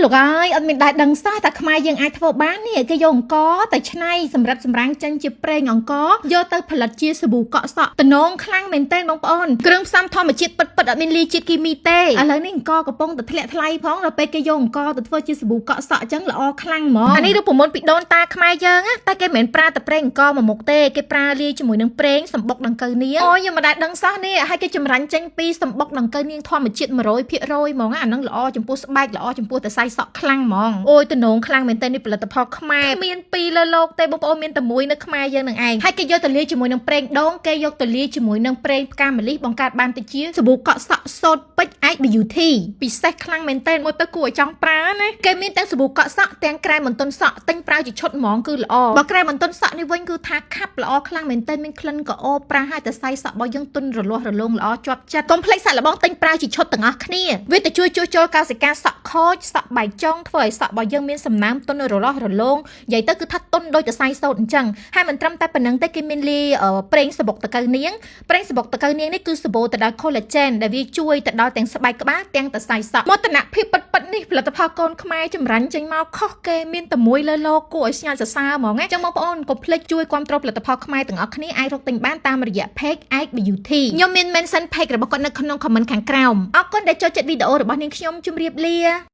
លោកអើយអត់មានដែរដឹងសោះតែខ្មែរយើងអាចធ្វើបាននេះគេយកអង្គតែឆ្នៃសម្រាប់សម្រាំងចិញ្ចជាប្រេងអង្គយកទៅផលិតជាសាប៊ូកក់សក់តំណងខ្លាំងមែនទែនបងប្អូនគ្រឿងផ្សំធម្មជាតិពិតអត់មានលាយជាតិគីមីទេឥឡូវនេះអង្គកំពុងតែធ្លាក់ថ្លៃផងដល់ពេលគេយកអង្គទៅធ្វើជាសាប៊ូកក់សក់អញ្ចឹងល្អខ្លាំងហ្មងអានេះរូបមន្តពីដូនតាខ្មែរយើងតែគេមិនមែនប្រើតែប្រេងអង្គមកមុខទេគេប្រើលាយជាមួយនឹងប្រេងសម្បុកដង្កូវនាងអូយយើងមិនដែរដឹងសោះនេះហើយគេចម្រាញ់ចេញពីសម្បុកដង្កូវនាងធម្មជាតិ 100% ហ្មងអាហ្នឹងល្អចំពោះស្បែកល្អចំពោះតែសៃសក់ខ្លាំងហ្មងអូយតំណងខ្លាំងមែនតើនេះផលិតផលខ្មែរមានពីរលើលោកទេបងប្អូនមានតែមួយនៅខ្មែរយើងនឹងឯងហើយគេយកទៅលាយជាមួយនឹងប្រេងដូងគេយកទៅលាយជាមួយនឹងប្រេងផ្កាម្លិះបង្កើតបានទៅជាសាប៊ូកក់សក់សូត្រពេជ្រ Ice Beauty ពិសេសខ្លាំងមែនតើមួយទៅគួរឲ្យចង់ប្រើណាគេមានទាំងសាប៊ូកក់សក់ទាំងក្រែមបន្ទន់សក់ទិញប្រើជាឈុតហ្មងគឺល្អបើក្រែមបន្ទន់សក់នេះវិញគឺថាខាប់ល្អខ្លាំងមែនតើមានក្លិនក្រអូបប្រាស់ហើយតែសៃសក់របស់យើងទន់រលាស់រលោងល្អជាប់ចិត្តកុំភ្លេចសាក់លបងទិញប្រើជាឈុតទាំងអស់គ្នាវាទៅជួយជួសជុលកោសិកាសក់ខូចសក់បែកចុងធ្វើឲ្យសក់របស់យើងមានសំណើមទន់រលាស់រលោងនិយាយទៅគឺថាទន់ដូចតែសៃសូត្រអញ្ចឹងហើយមិនត្រឹមតែប៉ុណ្្នឹងទេគេមានលាយប្រេងសបុកតកៅនាងប្រេងសបុកតកៅនាងនេះគឺសម្បូរទៅដោយ collagen ដែលវាជួយទៅដល់ទាំងស្បែកក្បាលទាំងតែសៃសក់មោទនភាពពិតនេះផលិតផលកូនខ្មែរចម្រាញ់ចេញមកខុសគេមានតែមួយលើលោកគួរឲ្យស្ញើសរសើរហ្មងណាចឹងបងប្អូនកុំភ្លេចជួយគាំទ្រផលិតផលខ្មែរទាំងអស់គ្នាអាចរកទិញបានតាមរយៈ page Ice Beauty ខ្ញុំមាន mention page របស់គាត់នៅក្នុង comment ខាងក្រោមអរគុណដែលចូលចិត្តវីដេអូរបស់នាងខ្ញុំជម្រាបលា